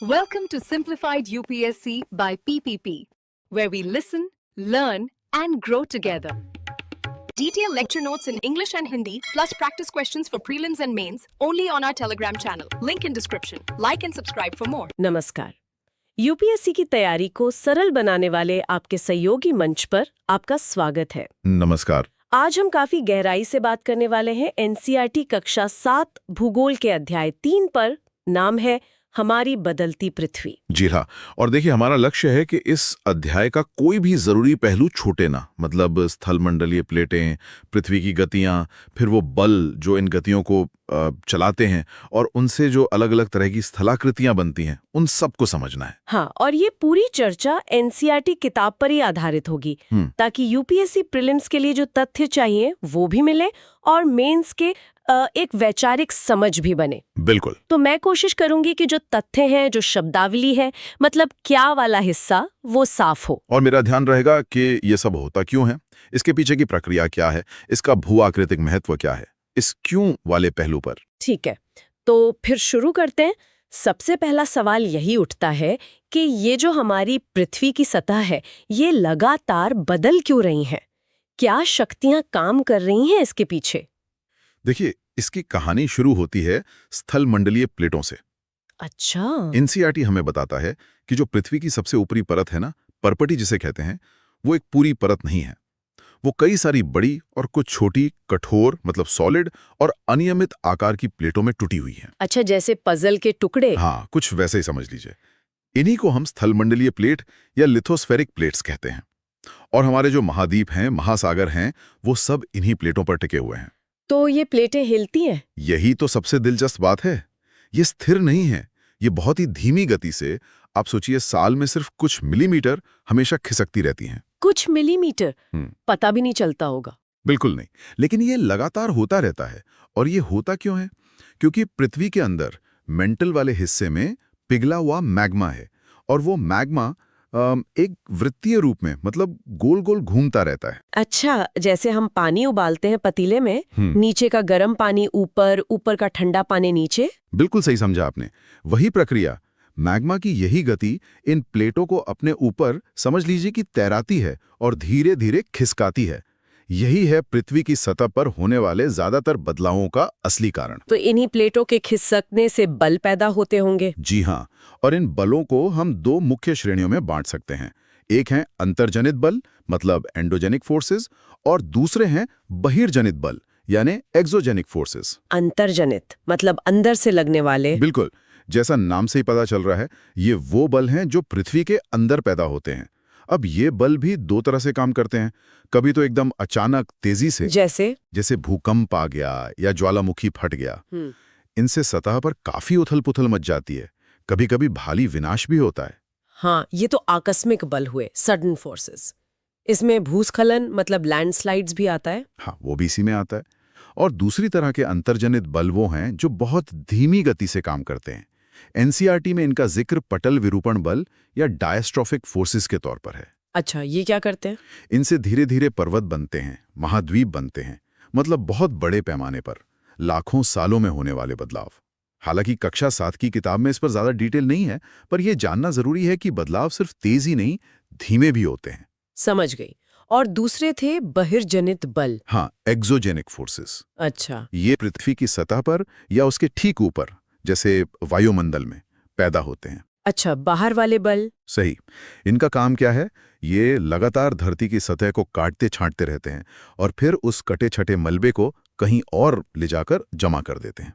Welcome to Simplified UPSC by PPP, where we listen, learn, and grow together. Detailed lecture notes in English and Hindi, plus practice questions for prelims and mains, only on our Telegram channel. Link in description. Like and subscribe for more. नमस्कार। UPSC की तैयारी को सरल बनाने वाले आपके सहयोगी मंच पर आपका स्वागत है। नमस्कार। आज हम काफी गहराई से बात करने वाले हैं एनसीईआरटी कक्षा 7 भूगोल के अध्याय 3 पर। नाम है हमारी बदलती पृथ्वी। जी हाँ, और देखिए हमारा लक्ष्य है कि इस अध्याय का कोई भी जरूरी पहलू छूटे ना। मतलब स्थल मंडलीय प्लेटें, पृथ्वी की गतियां, फिर वो बल जो इन गतियों को चलाते हैं और उनसे जो अलग अलग तरह की स्थलाकृतियां बनती हैं, उन सबको समझना है। हाँ, और ये पूरी चर्चा एनसीईआरटी किताब पर ही आधारित होगी, ताकि यूपीएससी प्रीलिम्स के लिए जो तथ्य चाहिए वो भी मिले और मेंस के एक वैचारिक समझ भी बने। बिल्कुल। तो मैं कोशिश करूंगी कि जो तथ्य हैं, जो शब्दावली है, मतलब क्या वाला हिस्सा, वो साफ हो। और मेरा ध्यान रहेगा कि ये सब होता क्यों है, इसके पीछे की प्रक्रिया क्या है, इसका भू आकृतिक महत्व क्या है, इस क्यों वाले पहलू पर। ठीक है, तो फिर शुरू करते हैं। सबसे पहला सवाल यही उठता है कि ये जो हमारी पृथ्वी की सतह है, ये लगातार बदल क्यों रही है? क्या शक्तियां काम कर रही हैं इसके पीछे? देखिए, इसकी कहानी शुरू होती है स्थल मंडलीय प्लेटों से। अच्छा। एनसीईआरटी हमें बताता है कि जो पृथ्वी की सबसे ऊपरी परत है ना, परपटी जिसे कहते हैं, वो एक पूरी परत नहीं है। वो कई सारी बड़ी और कुछ छोटी, कठोर मतलब सॉलिड और अनियमित आकार की प्लेटों में टूटी हुई हैं। अच्छा, जैसे पजल के टुकड़े। हाँ, कुछ वैसे ही समझ लीजिए। इन्हीं को हम स्थलमंडलीय प्लेट या लिथोस्फेरिक प्लेट्स कहते हैं। और हमारे जो महाद्वीप हैं, महासागर हैं, वो सब इन्हीं प्लेटों पर टिके हुए हैं। तो ये प्लेटें हिलती हैं? यही तो सबसे दिलचस्प बात है। ये स्थिर नहीं है, ये बहुत ही धीमी गति से, आप सोचिए, साल में सिर्फ कुछ मिलीमीटर हमेशा खिसकती रहती हैं। कुछ मिलीमीटर? पता भी नहीं चलता होगा। बिल्कुल नहीं, लेकिन ये लगातार होता रहता है। और ये होता क्यों है? क्योंकि पृथ्वी के अंदर मेंटल वाले हिस्से में पिघला हुआ मैग्मा है, और वो मैग्मा एक वृत्तीय रूप में, मतलब गोल गोल घूमता रहता है। अच्छा, जैसे हम पानी उबालते हैं पतीले में, नीचे का गर्म पानी ऊपर, ऊपर का ठंडा पानी नीचे। बिल्कुल सही समझा आपने। वही प्रक्रिया, मैग्मा की यही गति इन प्लेटों को अपने ऊपर, समझ लीजिए कि तैराती है और धीरे धीरे खिसकाती है। यही है पृथ्वी की सतह पर होने वाले ज्यादातर बदलावों का असली कारण। तो इन्हीं प्लेटों के खिसकने से बल पैदा होते होंगे। जी हाँ, और इन बलों को हम दो मुख्य श्रेणियों में बांट सकते हैं। एक है अंतर्जनित बल, मतलब एंडोजेनिक फोर्सेस, और दूसरे हैं बहिर्जनित बल, यानी एक्सोजेनिक फोर्सेस। अंतर्जनित मतलब अंदर से लगने वाले। बिल्कुल, जैसा नाम से ही पता चल रहा है, ये वो बल हैं जो पृथ्वी के अंदर पैदा होते हैं। अब ये बल भी दो तरह से काम करते हैं। कभी तो एकदम अचानक तेजी से, जैसे भूकंप आ गया या ज्वालामुखी फट गया। इनसे सतह पर काफी उथल पुथल मच जाती है। कभी कभी भारी विनाश भी होता है। हाँ, ये तो आकस्मिक बल हुए, सडन फोर्सेस। इसमें भूस्खलन मतलब लैंडस्लाइड्स भी आता है। हाँ, वो भी इसी में आता है। और दूसरी तरह के अंतर्जनित बल वो हैं जो बहुत धीमी गति से काम करते हैं। एनसीईआरटी में इनका जिक्र पटल विरूपण बल या डायस्ट्रॉफिक फोर्सेस के तौर पर है। अच्छा, ये क्या करते हैं? इनसे धीरे धीरे पर्वत बनते हैं, महाद्वीप बनते हैं, मतलब बहुत बड़े पैमाने पर, लाखों सालों में होने वाले बदलाव। हालांकि कक्षा 7 की किताब में इस पर ज्यादा डिटेल नहीं है, पर यह जानना जरूरी है कि बदलाव सिर्फ तेज ही नहीं, धीमे भी होते हैं। समझ गई। और दूसरे थे बहिर्जनित बल। हाँ, एक्सोजेनिक फोर्सेस। अच्छा। ये पृथ्वी की सतह पर या उसके ठीक ऊपर, जैसे वायुमंडल में, पैदा होते हैं। अच्छा, बाहर वाले बल। सही। इनका काम क्या है? ये लगातार धरती की सतह को काटते छांटते रहते हैं और फिर उस कटे छटे मलबे को कहीं और ले जाकर जमा कर देते हैं।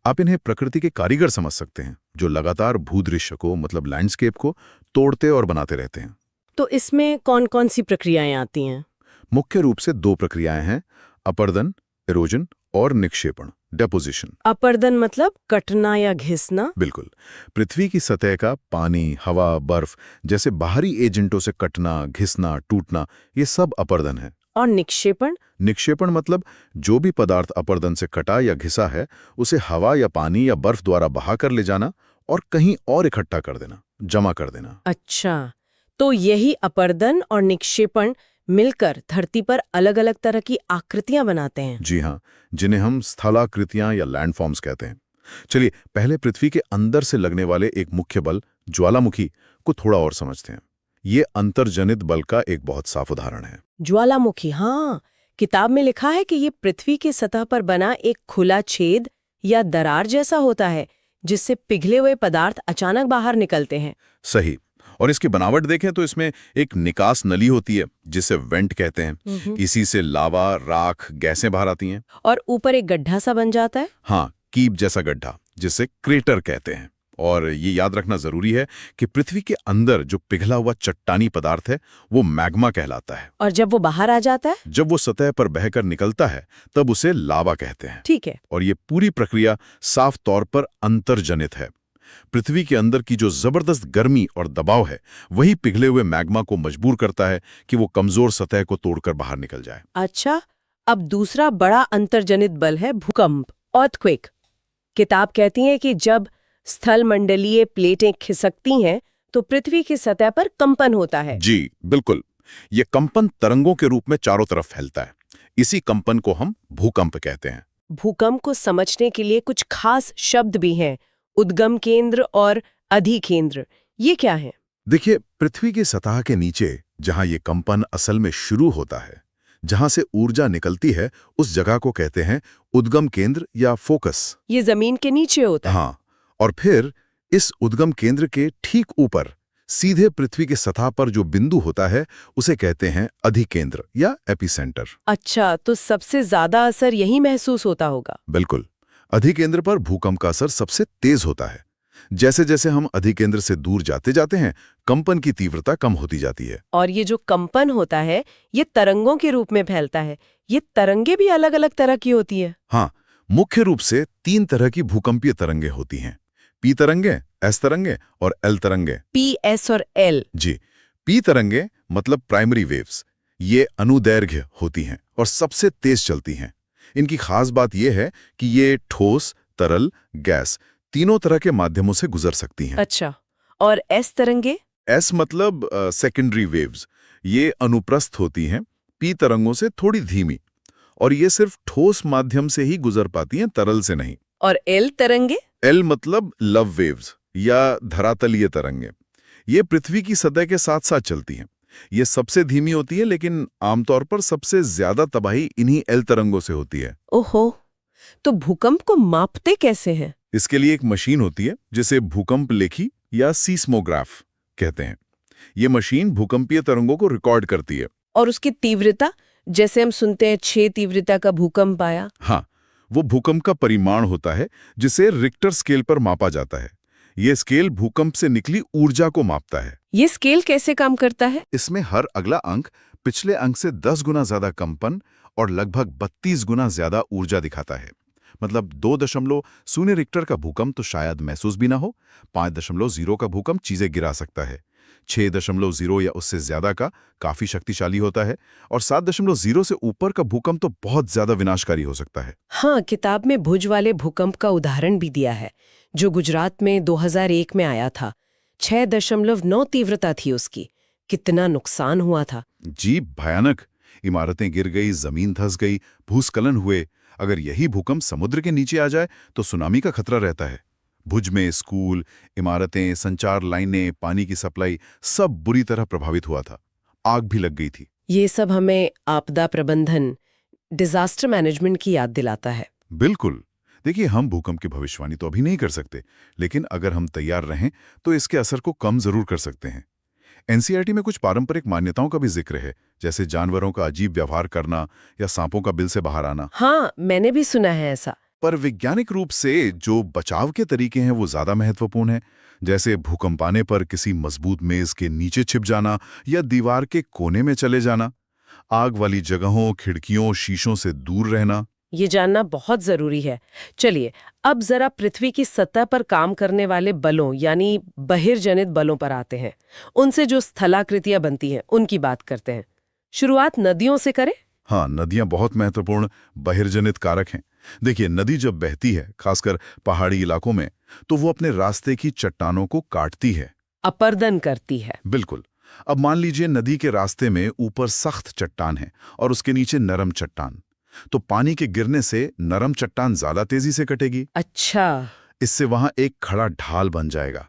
आप इन्हें प्रकृति के कारीगर समझ सकते हैं, जो लगातार भूदृश्य को, मतलब लैंडस्केप को, तोड़ते और बनाते रहते हैं। तो इसमें कौन कौन सी प्रक्रियाएं आती हैं? मुख्य रूप से दो प्रक्रियाएं हैं, अपर्दन, इरोजन, और निक्षेपण, डेपोजिशन। अपर्दन मतलब कटना या घिसना? बिल्कुल। पृथ्वी की सतह का पानी, हवा, बर्फ जैसे बाहरी एजेंटों से कटना, घिसना, टूटना, ये सब अपर्दन है। और निक्षेपण? निक्षेपण मतलब जो भी पदार्थ अपर्दन से कटा या घिसा है, उसे हवा या पानी या बर्फ द्वारा बहा कर ले जाना और कहीं और इकट्ठा कर देना, जमा कर देना। अच्छा, तो यही अपर्दन और निक्षेपण मिलकर धरती पर अलग अलग तरह की आकृतियां बनाते हैं। जी हाँ, जिन्हें हम स्थलाकृतियां या लैंडफॉर्म्स कहते हैं। चलिए पहले पृथ्वी के अंदर से लगने वाले एक मुख्य बल ज्वालामुखी को थोड़ा और समझते हैं। ये अंतर्जनित बल का एक बहुत साफ उदाहरण है। ज्वालामुखी, हाँ, किताब में लिखा है कि ये पृथ्वी की सतह पर बना एक खुला छेद या दरार जैसा होता है जिससे पिघले हुए पदार्थ अचानक बाहर निकलते हैं। सही। और इसकी बनावट देखें तो इसमें एक निकास नली होती है जिसे वेंट कहते हैं। इसी से लावा, राख, गैसें बाहर आती हैं। और ऊपर एक गड्ढा सा बन जाता है। हाँ, कीप जैसा गड्ढा जिसे क्रेटर कहते हैं। और ये याद रखना जरूरी है कि पृथ्वी के अंदर जो पिघला हुआ चट्टानी पदार्थ है वो मैग्मा कहलाता है। और जब वो बाहर आ जाता है, जब वो सतह पर बहकर निकलता है तब उसे लावा कहते हैं। ठीक है। और ये पूरी प्रक्रिया साफ तौर पर अंतर्जनित है। पृथ्वी के अंदर की जो जबरदस्त गर्मी और दबाव है वही पिघले हुए मैग्मा को मजबूर करता है कि वो कमजोर सतह को तोड़कर बाहर निकल जाए। अच्छा, अब दूसरा बड़ा अंतर्जनित बल है भूकंप, अर्थक्वेक। किताब कहती है कि जब स्थल मंडलीय प्लेटें खिसकती हैं तो पृथ्वी की सतह पर कंपन होता है। जी बिल्कुल, ये कंपन तरंगों के रूप में चारों तरफ फैलता है। इसी कंपन को हम भूकंप कहते हैं। भूकंप को समझने के लिए कुछ खास शब्द भी हैं, उद्गम केंद्र और अधिकेंद्र। ये क्या है? देखिए, पृथ्वी की सतह के नीचे जहां ये कंपन असल में शुरू होता है, जहां से ऊर्जा निकलती है, उस जगह को कहते हैं उद्गम केंद्र या फोकस। ये जमीन के नीचे होता है। हाँ, और फिर इस उद्गम केंद्र के ठीक ऊपर सीधे पृथ्वी की सतह पर जो बिंदु होता है उसे कहते हैं अधिकेंद्र या एपिसेंटर। अच्छा, तो सबसे ज्यादा असर यही महसूस होता होगा। बिल्कुल, अधिकेंद्र पर भूकंप का असर सबसे तेज होता है। जैसे जैसे हम अधिकेंद्र से दूर जाते जाते हैं, कंपन की तीव्रता कम होती जाती है। और ये जो कंपन होता है ये तरंगों के रूप में फैलता है। ये तरंगे भी अलग अलग तरह की होती है। हाँ, मुख्य रूप से 3 तरह की भूकंपीय तरंगे होती हैं। पी तरंगे, एस तरंगे और एल तरंगे। पी, एस और एल। जी, पी तरंगे मतलब प्राइमरी वेव्स। ये अनुदैर्घ्य होती हैं और सबसे तेज चलती हैं। इनकी खास बात यह है कि ये ठोस, तरल, गैस तीनों तरह के माध्यमों से गुजर सकती हैं। अच्छा, और एस तरंगे? एस मतलब सेकेंडरी वेव्स। ये अनुप्रस्थ होती हैं, पी तरंगों से थोड़ी धीमी, और ये सिर्फ ठोस माध्यम से ही गुजर पाती हैं, तरल से नहीं। और एल तरंगे? एल मतलब लव वेव्स या धरातलीय तरंगे। ये पृथ्वी की सतह के साथ साथ चलती हैं। ये सबसे धीमी होती है, लेकिन आमतौर पर सबसे ज्यादा तबाही इन्हीं एल तरंगों से होती है। ओहो, तो भूकंप को मापते कैसे हैं? इसके लिए एक मशीन होती है जिसे भूकंप लेखी या सीस्मोग्राफ कहते हैं। ये मशीन भूकंपीय तरंगों को रिकॉर्ड करती है। और उसकी तीव्रता, जैसे हम सुनते हैं 6 तीव्रता का भूकंप आया। हाँ, वो भूकंप का परिमाण होता है जिसे रिक्टर स्केल पर मापा जाता है। ये स्केल भूकंप से निकली ऊर्जा को मापता है। ये स्केल कैसे काम करता है? इसमें हर अगला अंक पिछले अंक से 10 गुना ज्यादा कंपन और लगभग 32 गुना ज्यादा ऊर्जा दिखाता है। मतलब 2.0 रिक्टर का भूकंप तो शायद महसूस भी ना हो, 5.0 का भूकंप चीजें गिरा सकता है, 6.0 या उससे ज्यादा का काफी शक्तिशाली होता है, और 7.0 से ऊपर का भूकंप तो बहुत ज्यादा विनाशकारी हो सकता है। हाँ, किताब में भुज वाले भूकंप का उदाहरण भी दिया है जो गुजरात में 2001 में आया था। 6.9 तीव्रता थी उसकी। कितना नुकसान हुआ था। जी भयानक। इमारतें गिर गई, जमीन धंस गई, भूस्खलन हुए। अगर यही भूकंप समुद्र के नीचे आ जाए तो सुनामी का खतरा रहता है। भुज में स्कूल, इमारतें, संचार लाइनें, पानी की सप्लाई सब बुरी तरह प्रभावित हुआ था। आग भी लग गई थी। ये सब हमें आपदा प्रबंधन, डिजास्टर मैनेजमेंट की याद दिलाता है। बिल्कुल। देखिए, हम भूकंप की भविष्यवाणी तो अभी नहीं कर सकते, लेकिन अगर हम तैयार रहें तो इसके असर को कम जरूर कर सकते हैं। एनसीईआरटी में कुछ पारंपरिक मान्यताओं का भी जिक्र है, जैसे जानवरों का अजीब व्यवहार करना या सांपों का बिल से बाहर आना। हाँ, मैंने भी सुना है ऐसा। पर वैज्ञानिक रूप से जो बचाव के तरीके हैं वो ज्यादा महत्वपूर्ण हैं, जैसे भूकंप आने पर किसी मजबूत मेज के नीचे छिप जाना या दीवार के कोने में चले जाना, आग वाली जगहों, खिड़कियों, शीशों से दूर रहना। ये जानना बहुत जरूरी है। चलिए, अब जरा पृथ्वी की सतह पर काम करने वाले बलों यानी बहिर्जनित बलों पर आते हैं। उनसे जो स्थलाकृतियां बनती हैं उनकी बात करते हैं। शुरुआत नदियों से करें। हाँ, नदियां बहुत महत्वपूर्ण बहिर्जनित कारक हैं। देखिए, नदी जब बहती है, खासकर पहाड़ी इलाकों में, तो वो अपने रास्ते की चट्टानों को काटती है, अपर्दन करती है। बिल्कुल। अब मान लीजिए नदी के रास्ते में ऊपर सख्त चट्टान है और उसके नीचे नरम चट्टान। तो पानी के गिरने से नरम चट्टान ज्यादा तेजी से कटेगी। अच्छा। इससे वहां एक खड़ा ढाल बन जाएगा।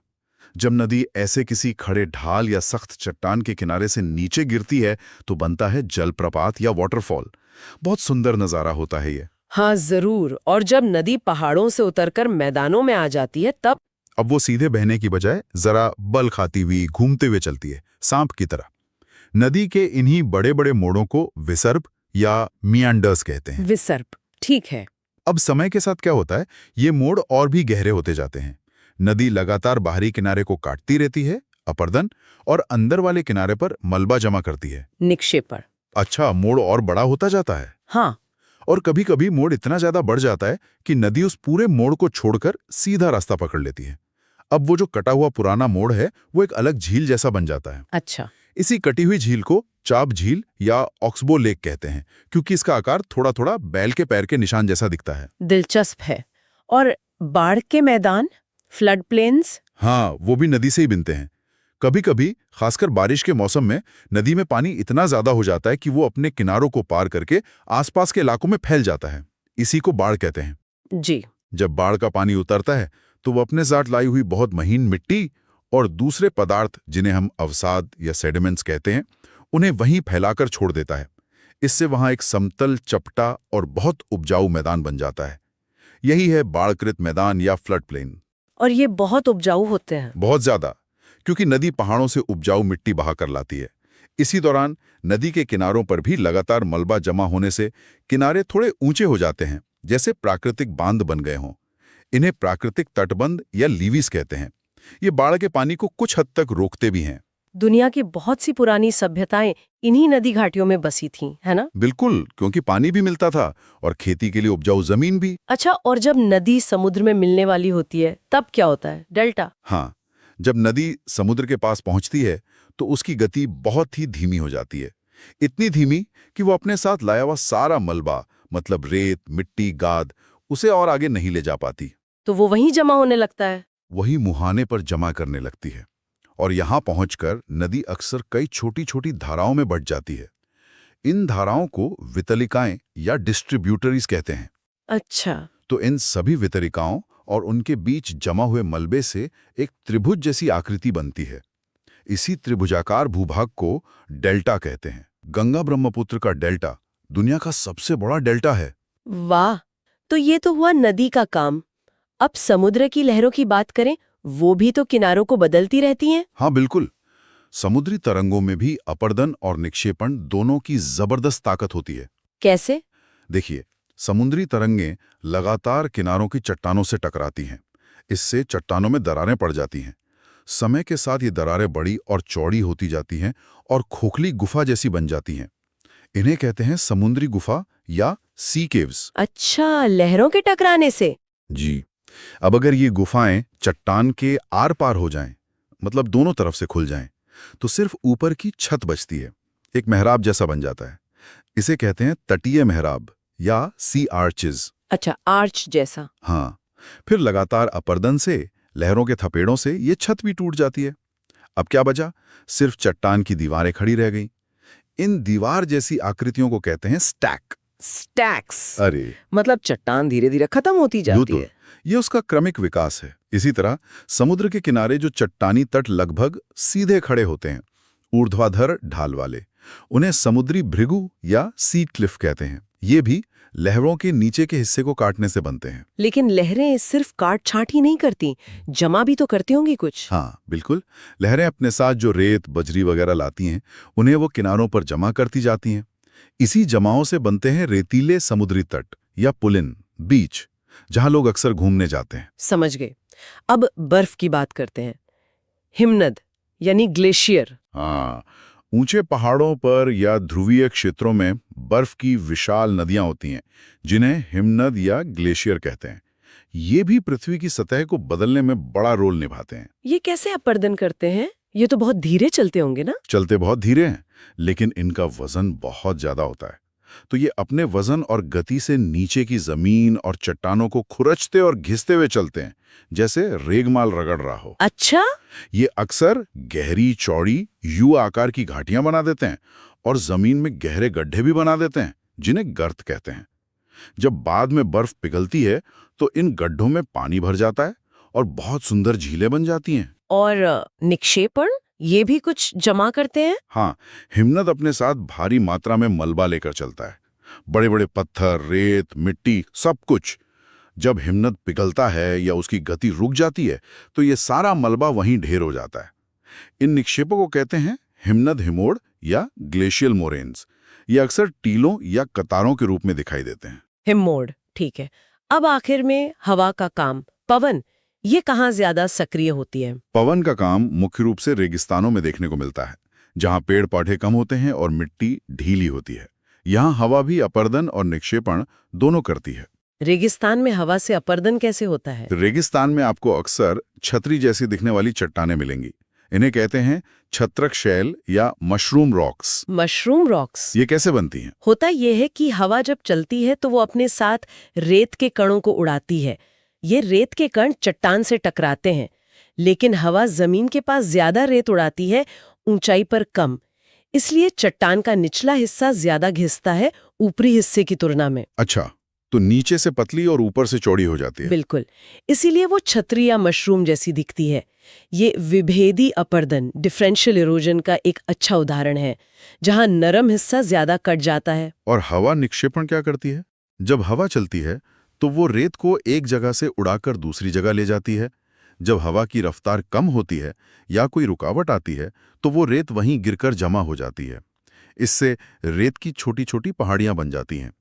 जब नदी ऐसे किसी खड़े ढाल या सख्त चट्टान के किनारे से नीचे गिरती है तो बनता है जलप्रपात या वाटरफॉल। बहुत सुंदर नजारा होता है ये। हाँ जरूर। और जब नदी पहाड़ों से उतरकर मैदानों में आ जाती है तब? अब वो सीधे बहने की बजाय जरा बल खाती हुई घूमते हुए चलती है, सांप की तरह। नदी के इन्हीं बड़े बड़े मोड़ों को विसर्प या मियांडर्स कहते हैं। विसर्प, ठीक है। अब समय के साथ क्या होता है, ये मोड़ और भी गहरे होते जाते हैं। नदी लगातार बाहरी किनारे को काटती रहती है, अपर्दन, और अंदर वाले किनारे पर मलबा जमा करती है, निक्षेपण। अच्छा, मोड़ और बड़ा होता जाता है। हाँ। और कभी कभी मोड़ इतना ज्यादा बढ़ जाता है कि नदी उस पूरे मोड़ को छोड़कर सीधा रास्ता पकड़ लेती है। अब वो जो कटा हुआ पुराना मोड़ है वो एक अलग झील जैसा बन जाता है। अच्छा। इसी कटी हुई झील को चाप झील या ऑक्सबो लेक कहते हैं, क्योंकि इसका आकार थोड़ा थोड़ा बैल के पैर के निशान जैसा दिखता है। दिलचस्प है। और बाढ़ के मैदान, फ्लड प्लेन्स? हाँ, वो भी नदी से ही बनते हैं। कभी कभी, खासकर बारिश के मौसम में, नदी में पानी इतना ज्यादा हो जाता है कि वो अपने किनारों को पार करके आसपास के इलाकों में फैल जाता है। इसी को बाढ़ कहते हैं। जी। जब बाढ़ का पानी उतरता है तो वो अपने साथ लाई हुई बहुत महीन मिट्टी और दूसरे पदार्थ, जिन्हें हम अवसाद या सेडिमेंट्स कहते हैं, उन्हें वहीं फैलाकर छोड़ देता है। इससे वहां एक समतल, चपटा और बहुत उपजाऊ मैदान बन जाता है। यही है बाढ़कृत मैदान या फ्लड प्लेन। और ये बहुत उपजाऊ होते हैं? बहुत ज्यादा, क्योंकि नदी पहाड़ों से उपजाऊ मिट्टी बहा कर लाती है। इसी दौरान नदी के किनारों पर भी लगातार मलबा जमा होने से किनारे थोड़े ऊंचे हो जाते हैं, जैसे प्राकृतिक बांध बन गए हों। इन्हें प्राकृतिक तटबंध या लीवीज कहते हैं। ये बाढ़ के पानी को कुछ हद तक रोकते भी हैं। दुनिया की बहुत सी पुरानी सभ्यताएं इन्हीं नदी घाटियों में बसी थीं, है ना? बिल्कुल, क्योंकि पानी भी मिलता था और खेती के लिए उपजाऊ जमीन भी। अच्छा, और जब नदी समुद्र में मिलने वाली होती है तब क्या होता है? डेल्टा? हाँ, जब नदी समुद्र के पास पहुंचती है तो उसकी गति बहुत ही धीमी हो जाती है। इतनी धीमी कि वो अपने साथ लाया हुआ सारा मलबा, मतलब रेत, मिट्टी, गाद, उसे और आगे नहीं ले जा पाती। तो वो वहीं जमा होने लगता है? वही मुहाने पर जमा करने लगती है। और यहां पहुंचकर नदी अक्सर कई छोटी छोटी धाराओं में बंट जाती है। इन धाराओं को वितलिकाएं या डिस्ट्रीब्यूटरीज कहते हैं। अच्छा। तो इन सभी वितरिकाओं और उनके बीच जमा हुए मलबे से एक त्रिभुज जैसी आकृति बनती है। इसी त्रिभुजाकार भूभाग को डेल्टा कहते हैं। गंगा ब्रह्मपुत्र का डेल्टा दुनिया का सबसे बड़ा डेल्टा है। वाह, तो ये तो हुआ नदी का काम। अब समुद्र की लहरों की बात करें, वो भी तो किनारों को बदलती रहती हैं। हाँ बिल्कुल, समुद्री तरंगों में भी अपर्दन और निक्षेपण दोनों की जबरदस्त ताकत होती है। कैसे? देखिए, समुद्री तरंगें लगातार किनारों की चट्टानों से टकराती हैं। इससे चट्टानों में दरारें पड़ जाती हैं। समय के साथ ये दरारें बड़ी और चौड़ी होती जाती हैं और खोखली गुफा जैसी बन जाती हैं। इन्हें कहते हैं समुद्री गुफा या सी केव्स। अच्छा, लहरों के टकराने से? जी। अब अगर ये गुफाएं चट्टान के आर पार हो जाएं, मतलब दोनों तरफ से खुल जाएं, तो सिर्फ ऊपर की छत बचती है। एक मेहराब जैसा बन जाता है। इसे कहते हैं तटीय मेहराब या सी आर्चेस। अच्छा, आर्च जैसा। हाँ, फिर लगातार अपर्दन से, लहरों के थपेड़ों से ये छत भी टूट जाती है। अब क्या बचा? सिर्फ चट्टान की दीवारें खड़ी रह गई। इन दीवार जैसी आकृतियों को कहते हैं स्टैक। स्टैक्स? अरे, मतलब चट्टान धीरे धीरे खत्म होती जाती है। ये उसका क्रमिक विकास है। इसी तरह समुद्र के किनारे जो चट्टानी तट लगभग सीधे खड़े होते हैं, ऊर्ध्वाधर ढाल वाले, उन्हें समुद्री भृगु या सी क्लिफ कहते हैं। ये भी लहरों के नीचे के हिस्से को काटने से बनते हैं। लेकिन लहरें सिर्फ काट छांट ही नहीं करती, जमा भी तो करती होंगी कुछ। हाँ बिल्कुल, लहरें अपने साथ जो रेत, बजरी वगैरह लाती हैं, उन्हें वो किनारों पर जमा करती जाती हैं। इसी जमाओं से बनते हैं रेतीले समुद्री तट या पुलिन, बीच, जहां लोग अक्सर घूमने जाते हैं। समझ गए। अब बर्फ की बात करते हैं। हिमनद यानी ग्लेशियर। हाँ, ऊंचे पहाड़ों पर या ध्रुवीय क्षेत्रों में बर्फ की विशाल नदियां होती हैं, जिन्हें हिमनद या ग्लेशियर कहते हैं। ये भी पृथ्वी की सतह को बदलने में बड़ा रोल निभाते हैं। ये कैसे अपर्दन करते हैं? ये तो बहुत धीरे चलते होंगे ना? चलते बहुत धीरे हैं, लेकिन इनका वजन बहुत ज्यादा होता है। तो ये अपने वजन और गति से नीचे की जमीन और चट्टानों को खुरचते और घिसते हुए चलते हैं, जैसे रेगमाल रगड़ रहा हो। अच्छा? ये अक्सर गहरी, चौड़ी, यू आकार की घाटियां बना देते हैं और जमीन में गहरे गड्ढे भी बना देते हैं, जिन्हें गर्त कहते हैं। जब बाद में बर्फ पिघलती है तो इन गड्ढों में पानी भर जाता है और बहुत सुंदर झीलें बन जाती हैं। और निक्षेपण ये भी कुछ जमा करते हैं? हाँ, हिमनद अपने साथ भारी मात्रा में मलबा लेकर चलता है। बड़े बड़े पत्थर, रेत, मिट्टी, सब कुछ। जब हिमनद पिघलता है या उसकी गति रुक जाती है तो ये सारा मलबा वहीं ढेर हो जाता है। इन निक्षेपों को कहते हैं हिमनद हिमोड़ या ग्लेशियल मोरेन्स। ये अक्सर टीलों या कतारों के रूप में दिखाई देते हैं। हिमोड़, ठीक है। अब आखिर में हवा का काम, पवन, ये कहाँ ज्यादा सक्रिय होती है? पवन का काम मुख्य रूप से रेगिस्तानों में देखने को मिलता है, जहां पेड़ पौधे कम होते हैं और मिट्टी ढीली होती है। यहाँ हवा भी अपर्दन और निक्षेपण दोनों करती है। रेगिस्तान में हवा से अपर्दन कैसे होता है? रेगिस्तान में आपको अक्सर छतरी जैसी दिखने वाली चट्टानें मिलेंगी। इन्हें कहते हैं छत्रक शैल या मशरूम रॉक्स। Mushroom rocks? ये कैसे बनती हैं? होता यह है कि हवा जब चलती है तो वो अपने साथ रेत के कणों को उड़ाती है। ये रेत के कण चट्टान से टकराते हैं, लेकिन हवा जमीन के पास ज्यादा रेत उड़ाती है, ऊंचाई पर कम। इसलिए चट्टान का निचला हिस्सा ज्यादा घिसता है ऊपरी हिस्से की तुलना में। अच्छा, तो नीचे से पतली और ऊपर से चौड़ी हो जाती है। बिल्कुल, इसीलिए वो छतरी या मशरूम जैसी दिखती है। ये विभेदी अपर्दन, डिफरेंशियल इरोजन का एक अच्छा उदाहरण है, जहां नरम हिस्सा ज्यादा कट जाता है। और हवा निक्षेपण क्या करती है? जब हवा चलती है तो वो रेत को एक जगह से उड़ाकर दूसरी जगह ले जाती है। जब हवा की रफ्तार कम होती है या कोई रुकावट आती है तो वो रेत वहीं गिरकर जमा हो जाती है। इससे रेत की छोटी छोटी पहाड़ियां बन जाती हैं।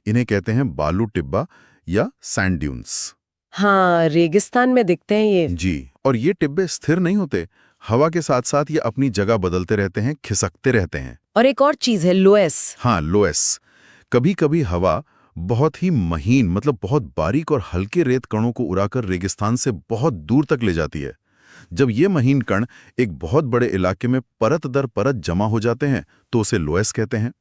इन्हें कहते हैं बालू टिब्बा या सैंड ड्यून्स। हाँ, रेगिस्तान में दिखते हैं ये। जी, और ये टिब्बे स्थिर नहीं होते। हवा के साथ साथ ये अपनी जगह बदलते रहते हैं, खिसकते रहते हैं। और एक और चीज है, लोएस। हाँ, लोएस। कभी कभी हवा बहुत ही महीन, मतलब बहुत बारीक और हल्के रेत कणों को उड़ाकर रेगिस्तान से बहुत दूर तक ले जाती है। जब ये महीन कण एक बहुत बड़े इलाके में परत दर परत जमा हो जाते हैं तो उसे लोएस कहते हैं।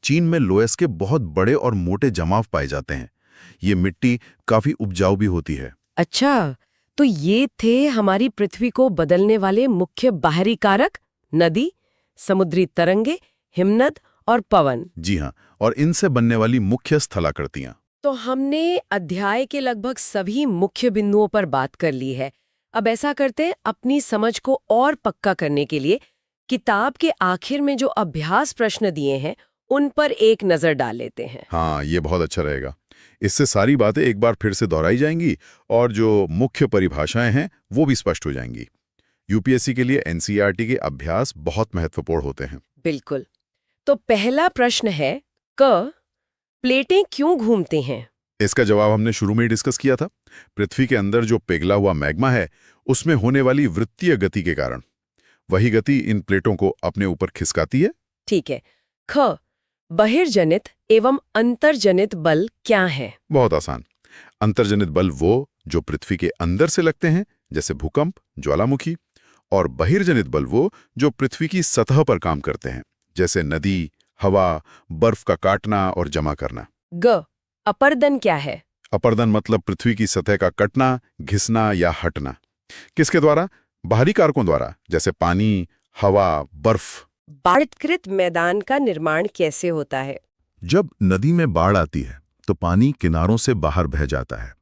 चीन में लोएस के बहुत बड़े और मोटे जमाव पाए जाते हैं। ये मिट्टी काफी उपजाऊ भी होती है। अच्छा, तो ये थे हमारी पृथ्वी को बदलने वाले मुख्य बाहरी कारक: नदी, समुद्री तरंगे, हिमनद और पवन। जी हाँ, और इनसे बनने वाली मुख्य स्थलाकृतियां। तो हमने अध्याय के लगभग सभी मुख्य बिंदुओं पर बात कर ली है। अब ऐसा करते हैं, अपनी समझ को और पक्का करने के लिए किताब के आखिर में जो अभ्यास प्रश्न दिए हैं उन पर एक नजर डाल लेते हैं। हाँ, ये बहुत अच्छा रहेगा। इससे सारी बातें एक बार फिर से दोहराई जाएंगी और जो मुख्य परिभाषाएं हैं वो भी स्पष्ट हो जाएंगी। यूपीएससी के लिए एनसीईआरटी के अभ्यास बहुत महत्वपूर्ण होते हैं। बिल्कुल। तो पहला प्रश्न है, क प्लेटें क्यों घूमती हैं? इसका जवाब हमने शुरू में ही डिस्कस किया था। पृथ्वी के अंदर जो पिघला हुआ मैग्मा है उसमें होने वाली वृत्तीय गति के कारण। वही गति इन प्लेटों को अपने ऊपर खिसकाती है। ठीक है। ख बहिर्जनित एवं अंतर्जनित बल क्या है? बहुत आसान। अंतर्जनित बल वो जो पृथ्वी के अंदर से लगते हैं, जैसे भूकंप, ज्वालामुखी, और बहिर्जनित बल वो जो पृथ्वी की सतह पर काम करते हैं, जैसे नदी, हवा, बर्फ का काटना और जमा करना। ग अपर्दन क्या है? अपर्दन मतलब पृथ्वी की सतह का कटना, घिसना या हटना। किसके द्वारा? बाहरी कारकों द्वारा, जैसे पानी, हवा, बर्फ। बाढ़कृत मैदान का निर्माण कैसे होता है? जब नदी में बाढ़ आती है तो पानी किनारों से बाहर बह जाता है,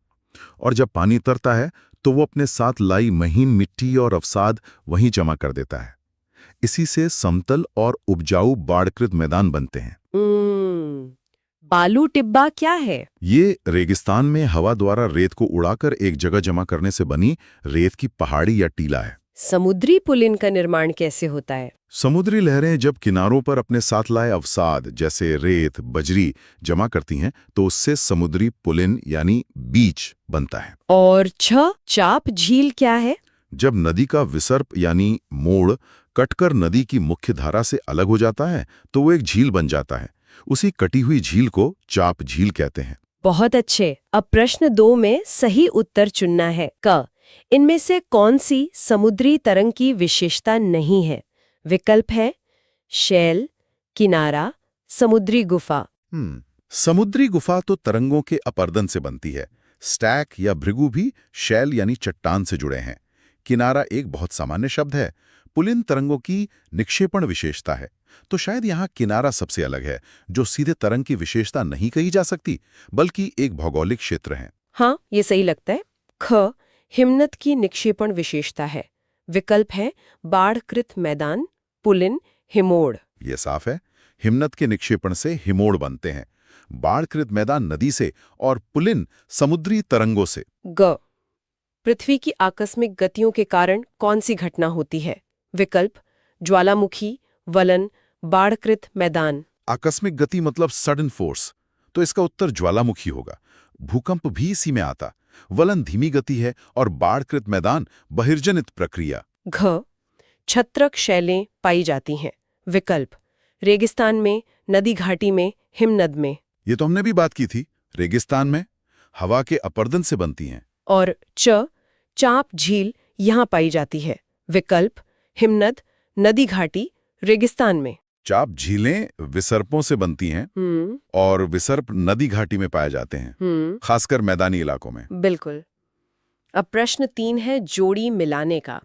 और जब पानी उतरता है तो वो अपने साथ लाई महीन मिट्टी और अवसाद वहीं जमा कर देता है। इसी से समतल और उपजाऊ बाढ़कृत मैदान बनते हैं। बालू टिब्बा क्या है? ये रेगिस्तान में हवा द्वारा रेत को उड़ाकर एक जगह जमा करने से बनी रेत की पहाड़ी या टीला है। समुद्री पुलिन का निर्माण कैसे होता है? समुद्री लहरें जब किनारों पर अपने साथ लाए अवसाद जैसे रेत, बजरी जमा करती हैं तो उससे समुद्री पुलिन यानी बीच बनता है। और चाप झील क्या है? जब नदी का विसर्प यानी मोड़ कटकर नदी की मुख्य धारा से अलग हो जाता है तो वो एक झील बन जाता है। उसी कटी हुई झील को चाप झील कहते हैं। बहुत अच्छे। अब प्रश्न 2 में सही उत्तर चुनना है। क इनमें से कौन सी समुद्री तरंग की विशेषता नहीं है? विकल्प है शैल, किनारा, समुद्री गुफा। समुद्री गुफा तो तरंगों के अपर्दन से बनती है। स्टैक या भृगु भी शैल यानी चट्टान से जुड़े हैं। किनारा एक बहुत सामान्य शब्द है, पुलिन तरंगों की निक्षेपण विशेषता है। तो शायद यहाँ किनारा सबसे अलग है, जो सीधे तरंग की विशेषता नहीं कही जा सकती, बल्कि एक भौगोलिक क्षेत्र है। हाँ, ये सही लगता है। ख, हिमनद की निक्षेपण विशेषता है। विकल्प है बाढ़कृत मैदान, पुलिन, हिमोड़। ये साफ है, हिमनद के निक्षेपण से हिमोड़ बनते हैं, बाढ़कृत मैदान नदी से और पुलिन समुद्री तरंगों से। ग, पृथ्वी की आकस्मिक गतियों के कारण कौन सी घटना होती है? विकल्प ज्वालामुखी, वलन, बाढ़कृत मैदान। आकस्मिक गति मतलब सडन फोर्स, तो इसका उत्तर ज्वालामुखी होगा। भूकंप भी इसी में आता। वलन धीमी गति है और बाढ़कृत मैदान बहिर्जनित प्रक्रिया। घ, छत्रक शैलें पाई जाती हैं। विकल्प रेगिस्तान में, नदी घाटी में, हिमनद में। ये तो हमने भी बात की थी, रेगिस्तान में हवा के अपरदन से बनती हैं। और च, चांप झील यहाँ पाई जाती है। विकल्प हिमनद, नदी घाटी, रेगिस्तान में। चाप झीलें विसर्पों से बनती हैं और विसर्प नदी घाटी में पाए जाते हैं, खासकर मैदानी इलाकों में। बिल्कुल। अब प्रश्न 3 है जोड़ी मिलाने का।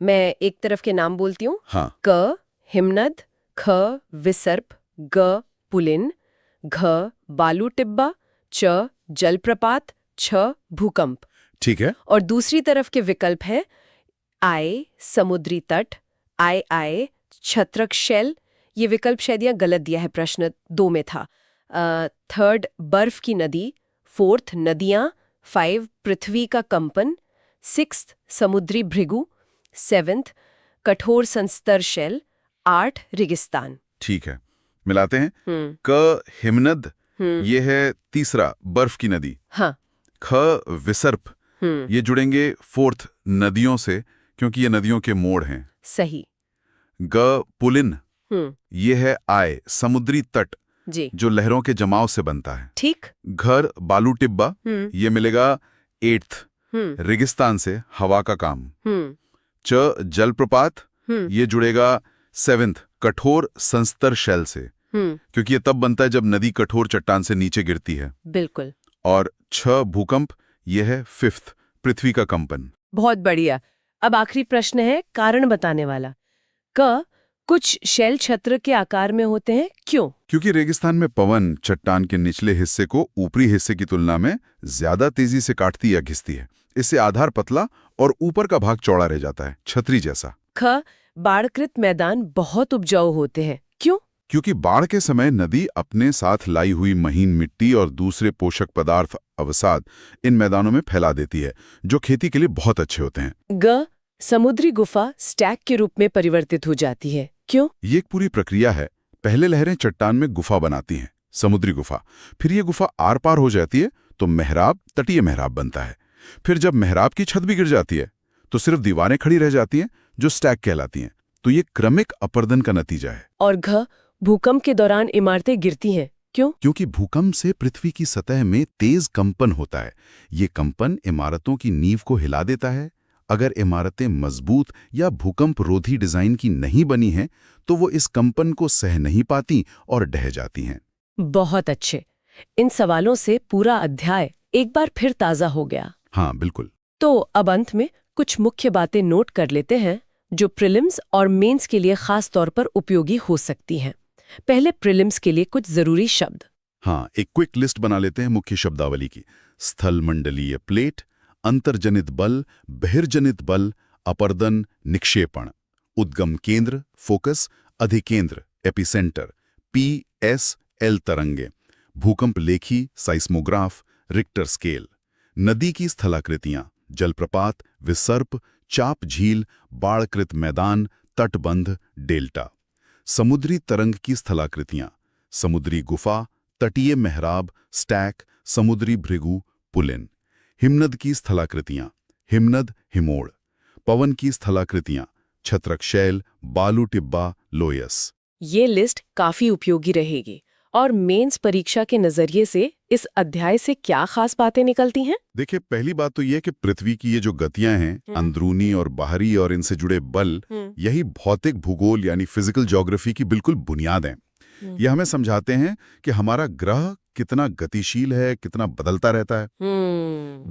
मैं एक तरफ के नाम बोलती हूँ। हाँ। क हिमनद, ख विसर्प, ग पुलिन, घ बालू टिब्बा, च जलप्रपात, छ भूकंप। ठीक है। और दूसरी तरफ के विकल्प है आय समुद्री तट, आय छत्रक शैल। ये विकल्प शायद यहाँ गलत दिया है, प्रश्न 2 में था। थर्ड बर्फ की नदी, फोर्थ नदियां, 5 पृथ्वी का कंपन, 6 समुद्री भृगु, 7 कठोर संस्तर शैल, 8 रेगिस्तान। ठीक है, मिलाते हैं। क हिमनद, ये है तीसरा बर्फ की नदी। हाँ। ख विसर्प, ये जुड़ेंगे 4th नदियों से, क्योंकि ये नदियों के मोड़ हैं। सही। ग पुलिन, ये है आय समुद्री तट, जी, जो लहरों के जमाव से बनता है। ठीक। घर बालू टिब्बा, ये मिलेगा 8th रेगिस्तान से, हवा का काम। च जलप्रपात, ये जुड़ेगा 7th कठोर संस्तर शैल से, क्योंकि ये तब बनता है जब नदी कठोर चट्टान से नीचे गिरती है। बिल्कुल। और 6 भूकंप, ये है 5th पृथ्वी का कंपन। बहुत बढ़िया। अब आखिरी प्रश्न है कारण बताने वाला। क कुछ शैल छत्र के आकार में होते हैं, क्यों? क्योंकि रेगिस्तान में पवन चट्टान के निचले हिस्से को ऊपरी हिस्से की तुलना में ज्यादा तेजी से काटती या घिसती है। इससे आधार पतला और ऊपर का भाग चौड़ा रह जाता है, छतरी जैसा। ख बाढ़कृत मैदान बहुत उपजाऊ होते हैं, क्यों? क्योंकि बाढ़ के समय नदी अपने साथ लाई हुई महीन मिट्टी और दूसरे पोषक पदार्थ अवसाद इन मैदानों में फैला देती है, जो खेती के लिए बहुत अच्छे होते हैं। ग समुद्री गुफा स्टैक के रूप में परिवर्तित हो जाती है, क्यों? ये एक पूरी प्रक्रिया है। पहले लहरें चट्टान में गुफा बनाती हैं, समुद्री गुफा। फिर ये गुफा आर पार हो जाती है तो मेहराब, तटीय मेहराब बनता है। फिर जब मेहराब की छत भी गिर जाती है तो सिर्फ दीवारें खड़ी रह जाती हैं, जो स्टैक कहलाती हैं। तो ये क्रमिक अपरदन का नतीजा है। और घ भूकंप के दौरान इमारतें गिरती हैं, क्यों? क्योंकि भूकंप से पृथ्वी की सतह में तेज कंपन होता है। ये कंपन इमारतों की नींव को हिला देता है। अगर इमारतें मजबूत या भूकंप रोधी डिजाइन की नहीं बनी हैं, तो वो इस कंपन को सह नहीं पाती और ढह जाती हैं। बहुत अच्छे। इन सवालों से पूरा अध्याय एक बार फिर ताजा हो गया। हाँ, बिल्कुल। तो अब अंत में कुछ मुख्य बातें नोट कर लेते हैं जो प्रीलिम्स और मेंस के लिए खास तौर पर उपयोगी हो सकती हैं। पहले प्रीलिम्स के लिए कुछ जरूरी शब्द। हाँ, एक क्विक लिस्ट बना लेते हैं मुख्य शब्दावली की। स्थल मंडलीय प्लेट, अंतर्जनित बल, बहिर्जनित बल, अपरदन, निक्षेपण, उद्गम केंद्र, फोकस, अधिकेंद्र, एपिसेंटर, PSL तरंगे, भूकंप लेखी, साइस्मोग्राफ, रिक्टर स्केल, नदी की स्थलाकृतियां, जलप्रपात, विसर्प, चाप झील, बाढ़कृत मैदान, तटबंध, डेल्टा, समुद्री तरंग की स्थलाकृतियां, समुद्री गुफा, तटीय मेहराब, स्टैक, समुद्री भृगु, पुलिन, हिमनद की स्थलाकृतियां, हिमनद, हिमोड़, पवन की स्थलाकृतियां, छत्रक शैल, बालू टिब्बा, लोयस। ये लिस्ट काफी उपयोगी रहेगी। और मेंस परीक्षा के नजरिए से इस अध्याय से क्या खास बातें निकलती हैं? देखिए, पहली बात तो ये कि पृथ्वी की ये जो गतियां हैं, अंदरूनी और बाहरी और इनसे जुड़े बल, यही भौतिक भूगोल यानी फिजिकल ज्योग्राफी की बिल्कुल बुनियाद हैं। ये हमें समझाते हैं कि हमारा ग्रह कितना गतिशील है, कितना बदलता रहता है।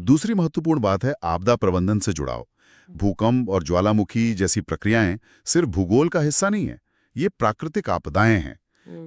दूसरी महत्वपूर्ण बात है आपदा प्रबंधन से जुड़ाव। भूकंप और ज्वालामुखी जैसी प्रक्रियाएं सिर्फ भूगोल का हिस्सा नहीं है, ये प्राकृतिक आपदाएं हैं।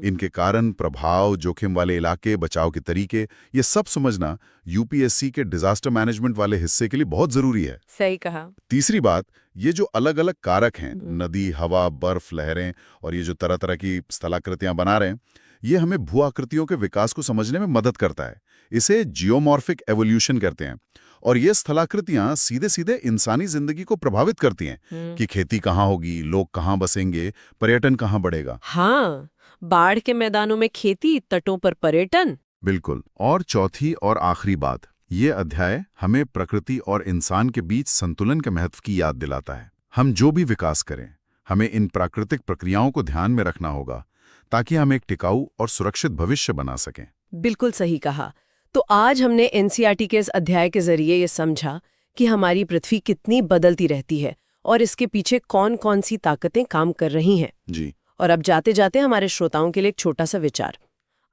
इनके कारण, प्रभाव, जोखिम वाले इलाके, बचाव के तरीके, ये सब समझना यूपीएससी के डिजास्टर मैनेजमेंट वाले हिस्से के लिए बहुत जरूरी है। सही कहा। तीसरी बात, ये जो अलग अलग कारक हैं, नदी, हवा, बर्फ, लहरें और ये जो तरह तरह की स्थलाकृतियां बना रहे हैं, ये हमें भू आकृतियों के विकास को समझने में मदद करता है। इसे जियोमॉर्फिक एवोल्यूशन कहते हैं। और ये स्थलाकृतियां सीधे सीधे इंसानी जिंदगी को प्रभावित करती हैं कि खेती कहाँ होगी, लोग कहाँ बसेंगे, पर्यटन कहाँ बढ़ेगा। हाँ, बाढ़ के मैदानों में खेती, तटों पर पर्यटन। बिल्कुल। और चौथी और आखिरी बात, ये अध्याय हमें प्रकृति और इंसान के बीच संतुलन के महत्व की याद दिलाता है। हम जो भी विकास करें, हमें इन प्राकृतिक प्रक्रियाओं को ध्यान में रखना होगा ताकि हम एक टिकाऊ और सुरक्षित भविष्य बना सकें। बिल्कुल सही कहा। तो आज हमने एनसीईआरटी के इस अध्याय के जरिए ये समझा कि हमारी पृथ्वी कितनी बदलती रहती है और इसके पीछे कौन कौन सी ताकतें काम कर रही हैं। जी। और अब जाते जाते हमारे श्रोताओं के लिए एक छोटा सा विचार।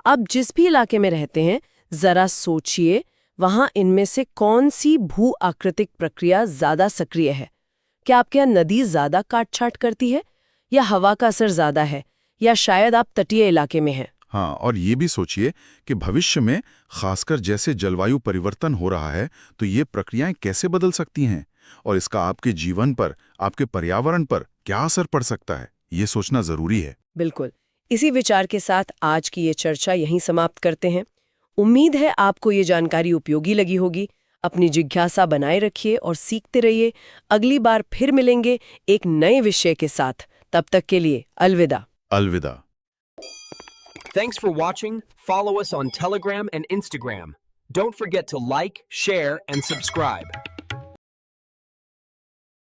अब जिस भी इलाके में रहते हैं, जरा सोचिए वहां इनमें से कौन सी भू आकृतिक प्रक्रिया ज्यादा सक्रिय है। क्या आपके यहाँ नदी ज्यादा काट-छाट करती है, या हवा का असर ज्यादा है, या शायद आप तटीय इलाके में हैं। हाँ, और ये भी सोचिए कि भविष्य में खासकर जैसे जलवायु परिवर्तन हो रहा है, तो ये प्रक्रियाएं कैसे बदल सकती हैं और इसका आपके जीवन पर, आपके पर्यावरण पर क्या असर पड़ सकता है, ये सोचना जरूरी है। बिल्कुल। इसी विचार के साथ आज की ये चर्चा यहीं समाप्त करते हैं। उम्मीद है आपको ये जानकारी उपयोगी लगी होगी। अपनी जिज्ञासा बनाए रखिए और सीखते रहिए। अगली बार फिर मिलेंगे एक नए विषय के साथ। तब तक के लिए अलविदा। अलविदा। Thanks for watching. Follow us on Telegram and Instagram. Don't forget to like, share, and subscribe.